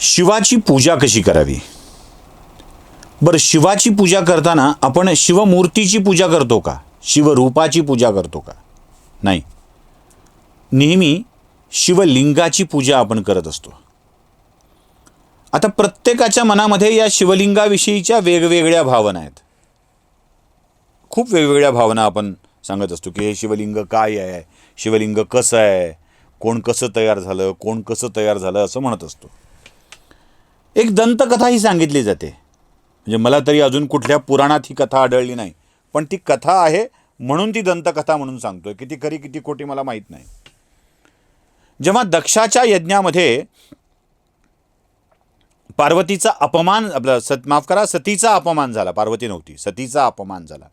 शिवाची पूजा कशी करावी? बरं, शिवाची पूजा करताना आपण शिवमूर्तीची पूजा करतो का? शिवरूपाची पूजा करतो का? नाही. नेहमी शिवलिंगाची पूजा आपण करत असतो. आता प्रत्येकाच्या मनामध्ये या शिवलिंगाविषयीच्या वेगवेगळ्या भावना आहेत. खूप वेगवेगळ्या भावना आपण सांगत असतो की हे शिवलिंग काय आहे, शिवलिंग कसं आहे, कोण कसं तयार झालं, कोण कसं तयार झालं असं म्हणत असतो. एक दंतकथाही सांगितली जाते. म्हणजे मला तरी अजून कुठल्या पुराणात ही कथा आढळली नाही, पण ती कथा आहे म्हणून ती दंतकथा म्हणून सांगतोय. किती खरी किती खोटी मला माहीत नाही. जेव्हा दक्षाच्या यज्ञामध्ये पार्वतीचा अपमान, सतीचा अपमान झाला. पार्वती नव्हती, सतीचा अपमान झाला.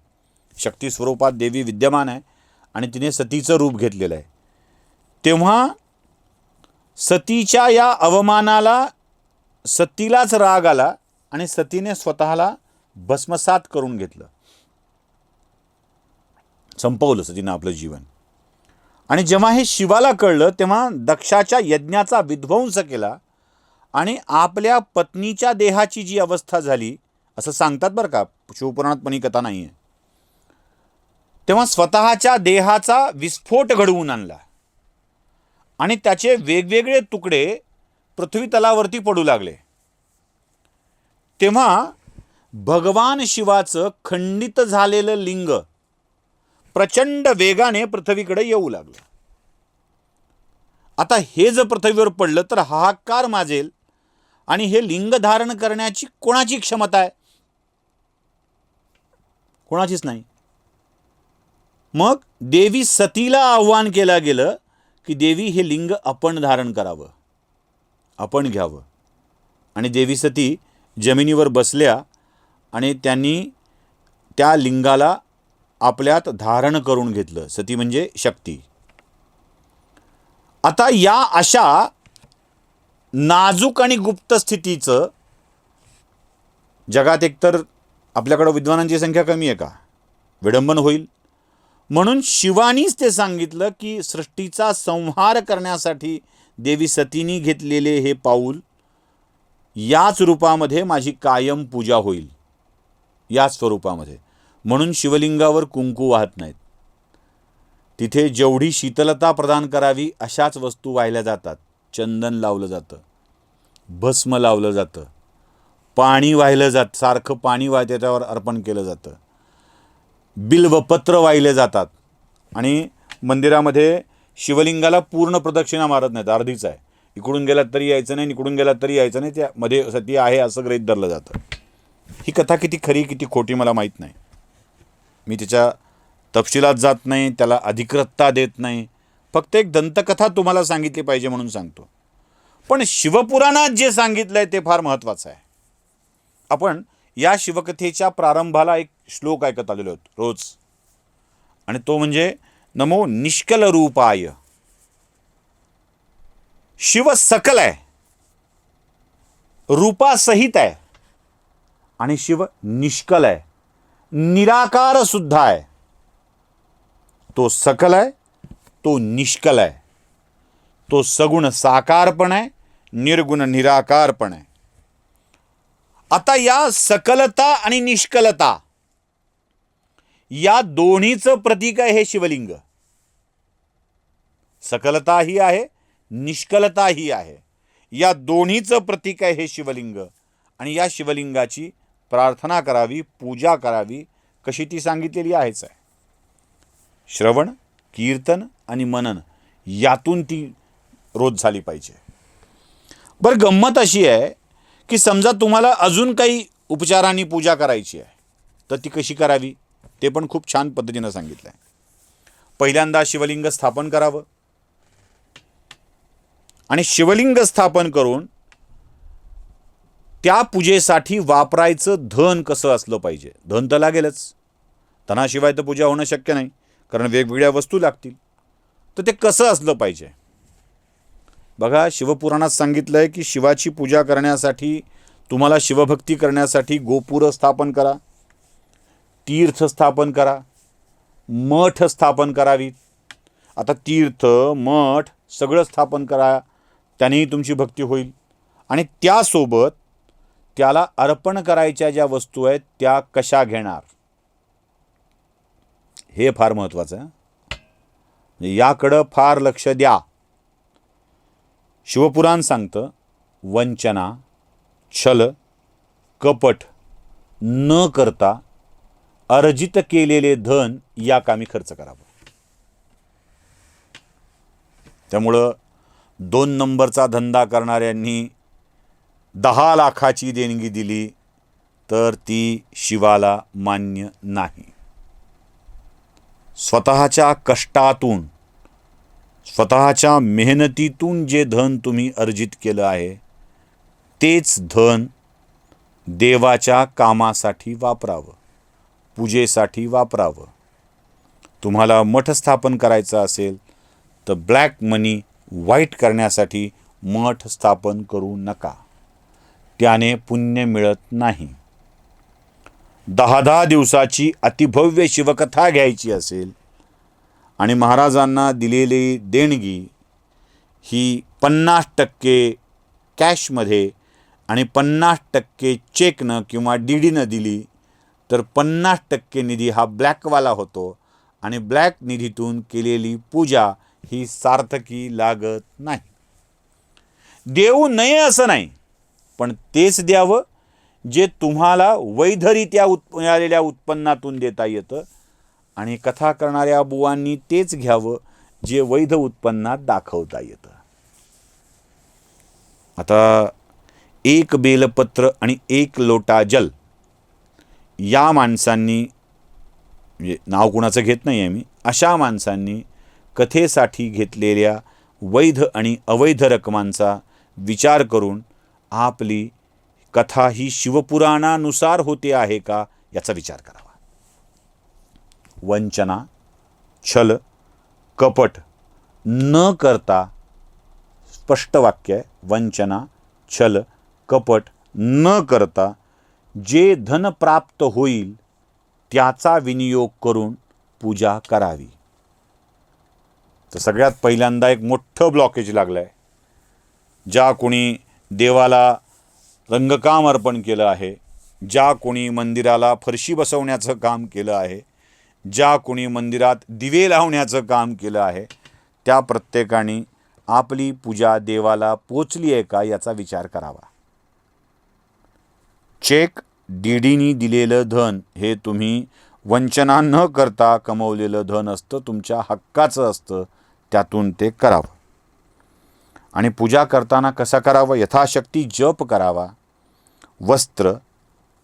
शक्ती स्वरूपात देवी विद्यमान आहे आणि तिने सतीचं रूप घेतलेलं आहे. तेव्हा सतीच्या या अवमानाला सतीलाच राग आला आणि सतीने स्वतःला भस्मसात करून घेतलं. संपवलं सतीनं आपलं जीवन. आणि जेव्हा हे शिवाला कळलं तेव्हा दक्षाच्या यज्ञाचा विध्वंस केला आणि आपल्या पत्नीच्या देहाची जी अवस्था झाली असं सांगतात बरं का, शिवपुराणात पण ही कथा नाही आहे. तेव्हा स्वतःच्या देहाचा विस्फोट घडवून आणला आणि त्याचे वेगवेगळे तुकडे पृथ्वी तलावरती पडू लागले. तेव्हा भगवान शिवाचं खंडित झालेलं लिंग प्रचंड वेगाने पृथ्वीकडे येऊ लागलं. आता हे जर पृथ्वीवर पडलं तर हाहाकार माजेल आणि हे लिंग धारण करण्याची कोणाची क्षमता आहे? कोणाचीच नाही. मग देवी सतीला आव्हान केलं गेलं की देवी हे लिंग आपण धारण करावं, आपण घ्यावं. आणि देवी सती जमिनीवर बसल्या आणि त्यांनी त्या लिंगाला आपल्यात धारण करून घेतलं. सती म्हणजे शक्ती. आता या अशा नाजूक आणि गुप्त स्थितीचं जगात एकतर आपल्याकडं विद्वानांची संख्या कमी आहे का? विडंबन होईल. म्हणून शिवानीच ते सांगितलं की सृष्टीचा संहार करण्यासाठी देवी सतीनी घेतलेले हे पाऊल, याच रूपामध्ये माझी कायम पूजा होईल, याच स्वरूपामध्ये. म्हणून शिवलिंगावर कुंकू वाहत नाहीत. तिथे जेवढी शीतलता प्रदान करावी अशाच वस्तू वाहिल्या जातात. चंदन लावलं जातं, भस्म लावलं जातं, पाणी वाहिलं जातं, सारखं पाणी त्याच्यावर अर्पण केलं जातं, बिल्वपत्र वाहिले जातात. आणि मंदिरामध्ये शिवलिंगाला पूर्ण प्रदक्षिणा मारत नाहीत, अर्धीच आहे. इकडून गेलात तरी यायचं नाही, इकडून गेलात तरी यायचं नाही, त्यामध्ये सती आहे असं गृहीत धरलं जातं. ही कथा किती खरी किती खोटी मला माहीत नाही. मी त्याच्या तपशिलात जात नाही, त्याला अधिकृतता देत नाही. फक्त एक दंतकथा तुम्हाला सांगितली पाहिजे म्हणून सांगतो. पण शिवपुराणात जे सांगितलंय ते फार महत्त्वाचं आहे. आपण या शिवकथेच्या प्रारंभाला एक श्लोक ऐकत आलेलो आहोत रोज, आणि तो म्हणजे नमो निष्कल रूपाय. शिव सकल आहे, रूपासहित आहे, आणि शिव निष्कल आहे, निराकार सुद्धा आहे. तो सकल आहे, तो निष्कल आहे, तो सगुण साकार पण आहे, निर्गुण निराकार पण आहे. आता या सकलता आणि निष्कलता या दोन्हीचं प्रतीक आहे हे शिवलिंग. सकलता ही आहे, निष्कलता ही आहे. या दोन्हीचं प्रतीक आहे हे शिवलिंग. आणि या शिवलिंगाची प्रार्थना करावी, पूजा करावी. कशी ती सांगितलेली आहेच आहे. श्रवण, कीर्तन आणि मनन यातून ती रोज झाली पाहिजे. बरं, गंमत अशी आहे की समजा तुम्हाला अजून काही उपचारांनी पूजा करायची आहे तर ती कशी करावी ते पण खूप छान पद्धतीनं सांगितलं आहे. पहिल्यांदा शिवलिंग स्थापन करावं आणि शिवलिंग स्थापन करून त्या पूजेसाठी वापरायचं धन कसं असलं पाहिजे. धन तर लागेलच, धनाशिवाय तर पूजा होणं शक्य नाही, कारण वेगवेगळ्या वस्तू लागतील. तर ते कसं असलं पाहिजे? बघा, शिवपुराणात सांगितलं आहे की शिवाची पूजा करण्यासाठी, तुम्हाला शिवभक्ती करण्यासाठी गोपुर स्थापन करा, तीर्थ स्थापन करा, मठ स्थापन करावीत. आता तीर्थ, मठ सगळं स्थापन करा, त्यानेही तुमची भक्ती होईल. आणि त्यासोबत त्याला अर्पण करायच्या ज्या वस्तू आहेत त्या कशा घेणार, हे फार महत्त्वाचं आहे. याकडं फार लक्ष द्या. शिवपुराण सांगतं, वंचना, छल, कपट न करता अर्जित केलेले धन या कामी खर्च करावं. त्यामुळं 2 नंबरचा धंदा करणाऱ्यांनी 10 लाखाची देणगी दिली तर ती शिवाला मान्य नाही. स्वतःच्या कष्टातून, स्वतःच्या मेहनतीतून जे धन तुम्ही अर्जित केलं आहे तेच धन देवाच्या कामासाठी वापरावं, पूजेसाठी वापरावं. तुम्हाला मठ स्थापन करायचं असेल तर ब्लॅक मनी व्हाईट करण्यासाठी मठ स्थापन करू नका, त्याने पुण्य मिळत नाही. 10 दिवसाची अतिभव्य शिवकथा घ्यायची असेल आणि महाराजांना दिलेली देणगी ही 50% कॅशमध्ये आणि 50% चेकनं किंवा डीडीनं दिली तर 50% निधी हा ब्लॅकवाला होतो आणि ब्लॅक निधीतून केलेली पूजा ही सार्थकी लागत नाही. देऊ नये असं नाही, पण तेच द्यावं जे तुम्हाला वैधरित्या मिळालेल्या उत्पन्नातून देता येतं, आणि कथा करणाऱ्या बुवांनी तेच घ्यावं जे वैध उत्पन्नात दाखवता येतं. आता 1 बेलपत्र आणि 1 लोटा जल या माणसांनी, म्हणजे नाव कुणाचं घेत नाही आहे मी, अशा माणसांनी कथेसाठी घेतलेल्या वैध आणि अवैध रकमांचा विचार करून आपली कथा ही शिवपुराणानुसार होते आहे का याचा विचार करावा. वंचना, छल, कपट न करता, स्पष्ट वाक्य आहे, वंचना, छल, कपट न करता जे धन प्राप्त होईल त्याचा विनियोग करून पूजा करावी. तर सगळ्यात पहिल्यांदा एक मोठं ब्लॉकेज लागलं आहे. ज्या कोणी देवाला रंगकाम अर्पण केलं आहे, ज्या कोणी मंदिराला फरशी बसवण्याचं काम केलं आहे, ज्या कोणी मंदिरात दिवे लावण्याचं काम केलं आहे, त्या प्रत्येकाने आपली पूजा देवाला पोचली आहे का याचा विचार करावा. चेक, डीडीनी दिलेलं धन हे तुम्ही वंचना न करता कमवलेलं धन असतं, तुमच्या हक्काचं असतं, त्यातून ते करावं. आणि पूजा करताना कसा करावं, यथाशक्ती जप करावा. वस्त्र,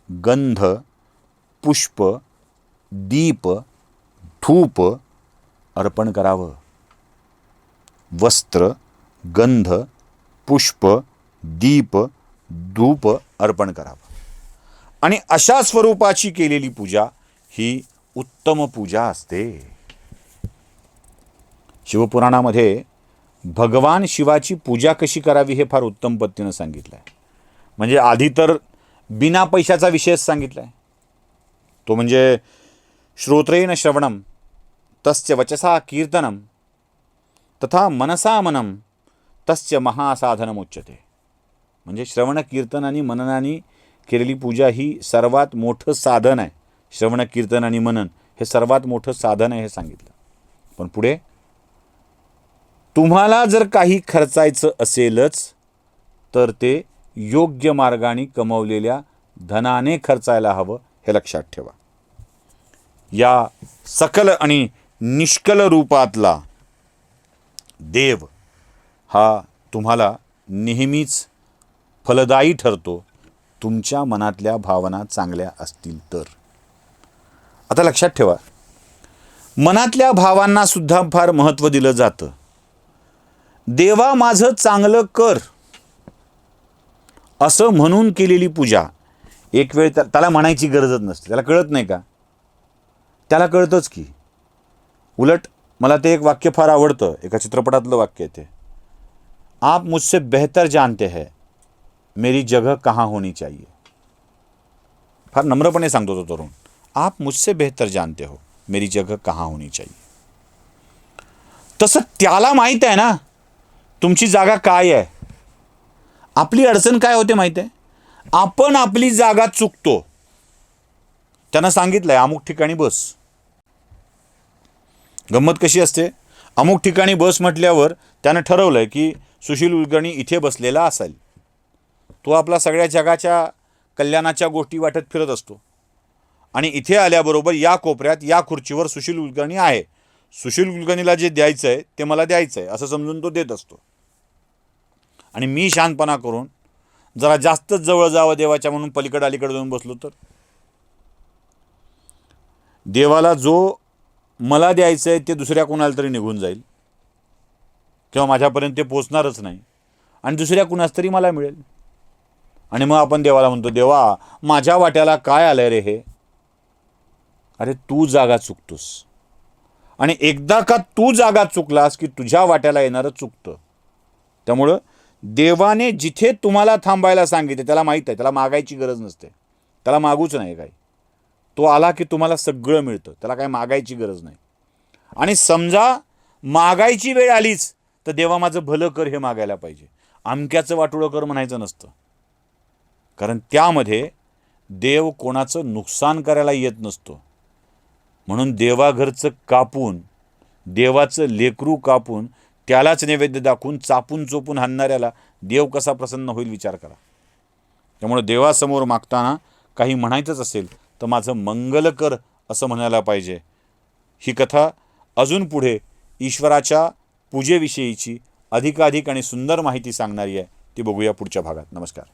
गंध, पुष्प, दीप, धूप अर्पण करावं. वस्त्र, गंध, पुष्प, दीप, धूप अर्पण करावं. आणि अशा स्वरूपाची केलेली पूजा ही उत्तम पूजा असते. शिवपुराणामध्ये भगवान शिवाची पूजा कशी करावी हे फार उत्तम पद्धतीनं सांगितलं आहे. म्हणजे आधी तर बिना पैशाचा विषयच सांगितला आहे, तो म्हणजे श्रोत्रेण श्रवणम तस्य वचसा कीर्तनम तथा मनसा मनम तस्य महासाधनम उच्यते. म्हणजे श्रवण, कीर्तन आणि मननाने केलेली पूजा ही सर्वात मोठं साधन आहे. श्रवण, कीर्तन आणि मनन हे सर्वात मोठं साधन आहे हे सांगितलं. पण पुढे तुम्हाला जर काही खर्चायचं असेलच तर ते योग्य मार्गाने कमवलेल्या धनाने खर्चायला हवं हे लक्षात ठेवा. या सकल आणि निष्कल रूपातला देव हा तुम्हाला नेहमीच फलदायी ठरतो, तुमच्या मनातल्या भावना चांगल्या असतील तर. आता लक्षात ठेवा, मनातल्या भावांना सुद्धा फार महत्त्व दिलं जातं. देवा माझं चांगलं कर असं म्हणून केलेली पूजा एक वेळ त्याला म्हणायची गरजच नसते. त्याला कळत नाही का? त्याला कळतंच की. उलट मला ते एक वाक्य फार आवडतं, एका चित्रपटातलं वाक्य आहे ते, आप मुझसे बेहतर जानते हैं मेरी जगह कहाँ होनी चाहिए. फार नम्रपणे सांगतो तो तरुण, आप मुझसे बेहतर जानते हो मेरी जगह कहाँ होनी चाहिए. तसं त्याला माहीत आहे ना तुमची जागा काय आहे. आपली अडचण काय होते माहिती आहे? आपण आपली जागा चुकतो. त्यांना सांगितलंय अमुक ठिकाणी बस. गंमत कशी असते, अमुक ठिकाणी बस म्हटल्यावर त्यानं ठरवलंय की सुशील कुलकर्णी इथे बसलेला असेल. तो आपला सगळ्या जगाच्या कल्याणाच्या गोष्टी वाटत फिरत असतो आणि इथे आल्याबरोबर या कोपऱ्यात या खुर्चीवर सुशील कुलकर्णी आहे. सुशील कुलकर्णीला जे द्यायचं आहे ते मला द्यायचं आहे असं समजून तो देत असतो. आणि मी शानपणा करून जरा जास्तच जवळ जावं देवाच्या म्हणून पलीकडे अलीकडे जाऊन बसलो तर देवाला जो मला द्यायचं आहे ते दुसऱ्या कोणाला तरी निघून जाईल किंवा माझ्यापर्यंत ते पोचणारच नाही आणि दुसऱ्या कुणास तरी मला मिळेल. आणि मग आपण देवाला म्हणतो, देवा माझ्या वाट्याला काय आलंय रे हे? अरे तू जागा चुकतोस आणि एकदा का तू जागा चुकलास की तुझ्या वाट्याला येणारं चुकतं. त्यामुळं देवाने जिथे तुम्हाला थांबायला सांगितले त्याला माहीत आहे, त्याला मागायची गरज नसते, त्याला मागूच नाही काही. तो आला की तुम्हाला सगळं मिळतं, त्याला काही मागायची गरज नाही. आणि समजा मागायची वेळ आलीच तर देवा माझं भलं कर हे मागायला पाहिजे, अमक्याचं वाटोळं कर म्हणायचं नसतं. कारण त्यामध्ये देव कोणाचं नुकसान करायला येत नसतो. म्हणून देवाघरचं कापून, देवाचं लेकरू कापून त्यालाच नैवेद्य दाखवून चापून चोपून हाणणाऱ्याला देव कसा प्रसन्न होईल विचार करा. त्यामुळे देवासमोर मागताना काही म्हणायचंच असेल तर माझं मंगल कर असं म्हणायला पाहिजे. ही कथा अजून पुढे ईश्वराच्या पूजेविषयीची अधिकाधिक आणि सुंदर माहिती सांगणारी आहे. ती बघूया पुढच्या भागात. नमस्कार.